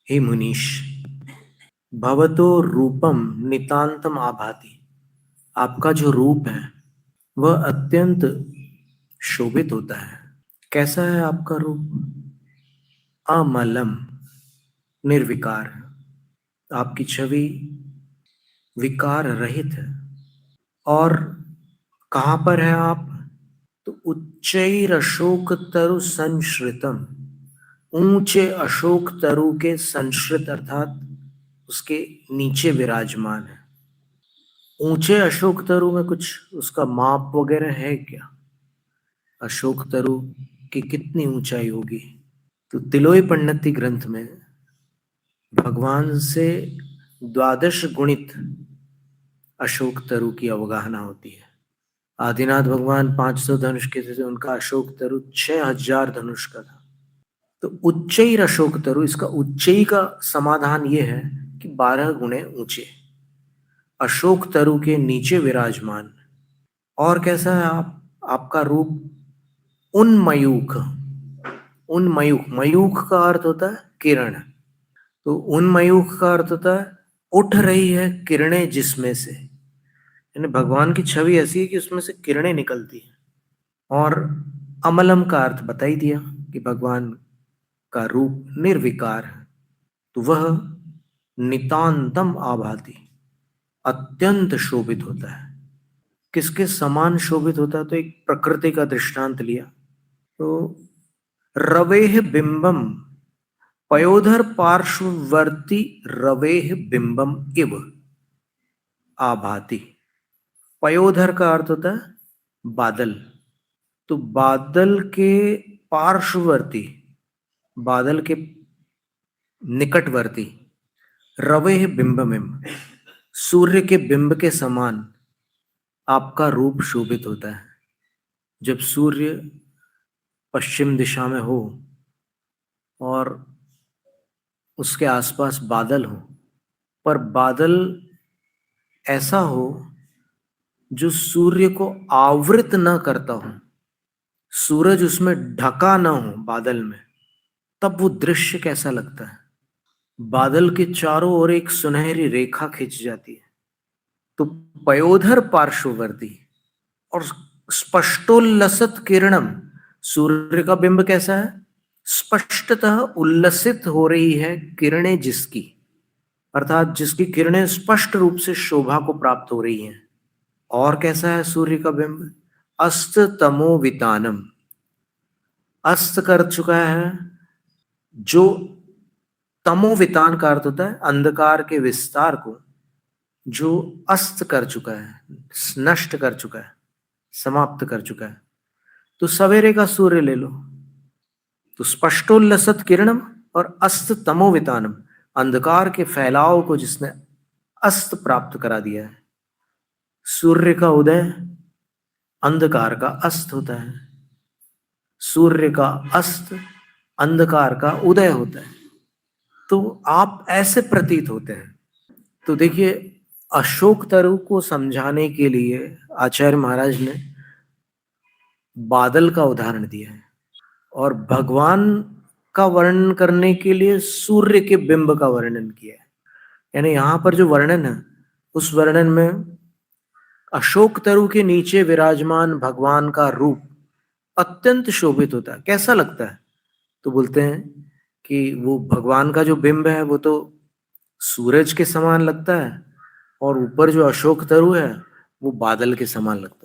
हे मुनीश, भवतो रूपम नितांतम आभाति। आपका जो रूप है वह अत्यंत शोभित होता है। कैसा है आपका रूप? अमलम, निर्विकार। आपकी छवि विकार रहित है। और कहाँ पर है आप? तो उच्चैर अशोक तरु संश्रितम, ऊंचे अशोक तरु के संश्रित अर्थात उसके नीचे विराजमान है। ऊंचे अशोक तरु में कुछ उसका माप वगैरह है क्या? अशोक तरु की कितनी ऊंचाई होगी? तो तिलोई पन्नति ग्रंथ में भगवान से द्वादश गुणित अशोक तरु की अवगाहना होती है। आदिनाथ भगवान 500 धनुष के थे, उनका अशोक तरु 6000 धनुष का था। तो उच्चैर अशोक तरु, इसका उच्चई का समाधान ये है कि 12 गुणे ऊंचे, अशोक तरु के नीचे विराजमान। और कैसा है आपका रूप? उन्मयूख। उन्मयूख, मयूख का अर्थ होता है किरण। तो उन्मयूख का अर्थ होता है उठ रही है किरणें जिसमें से, यानी भगवान की छवि ऐसी है कि उसमें से किरणें निकलती हैं। और अमलम का अर्थ बता ही दिया कि भगवान का रूप निर्विकार है। तो वह नितांतम आभाति, अत्यंत शोभित होता है। किसके समान शोभित होता है? तो एक प्रकृति का दृष्टांत लिया। तो रवेह बिंबम, पयोधर पार्श्ववर्ती रवेह बिंबम इव आभाति। पयोधर का अर्थ होता है बादल। तो बादल के पार्श्ववर्ती, बादल के निकटवर्ती, रवेह बिंबमिम, सूर्य के बिंब के समान आपका रूप शोभित होता है। जब सूर्य पश्चिम दिशा में हो और उसके आसपास बादल हो, पर बादल ऐसा हो जो सूर्य को आवृत न करता हो, सूरज उसमें ढका ना हो बादल में, तब वो दृश्य कैसा लगता है? बादल के चारों ओर एक सुनहरी रेखा खिंच जाती है। तो पयोधर पार्श्ववर्ती और स्पष्टोल्लसित किरणम, सूर्य का बिंब कैसा है? स्पष्टतः उल्लसित हो रही है किरणें जिसकी, अर्थात जिसकी किरणें स्पष्ट रूप से शोभा को प्राप्त हो रही हैं। और कैसा है सूर्य का बिंब? अस्त तमो वितानम, अस्त कर चुका है, जो तमोवितान का अर्थ होता है अंधकार के विस्तार को, जो अस्त कर चुका है, नष्ट कर चुका है, समाप्त कर चुका है। तो सवेरे का सूर्य ले लो, तो स्पष्टोल्लसित किरणम और अस्त तमोवितानम, अंधकार के फैलाव को जिसने अस्त प्राप्त करा दिया है। सूर्य का उदय अंधकार का अस्त होता है, सूर्य का अस्त अंधकार का उदय होता है। तो आप ऐसे प्रतीत होते हैं। तो देखिए, अशोक तरु को समझाने के लिए आचार्य महाराज ने बादल का उदाहरण दिया है, और भगवान का वर्णन करने के लिए सूर्य के बिंब का वर्णन किया है। यानी यहाँ पर जो वर्णन है, उस वर्णन में अशोक तरु के नीचे विराजमान भगवान का रूप अत्यंत शोभित होता है। कैसा लगता है? तो बोलते हैं कि वो भगवान का जो बिंब है वो तो सूरज के समान लगता है, और ऊपर जो अशोक तरु है वो बादल के समान लगता है।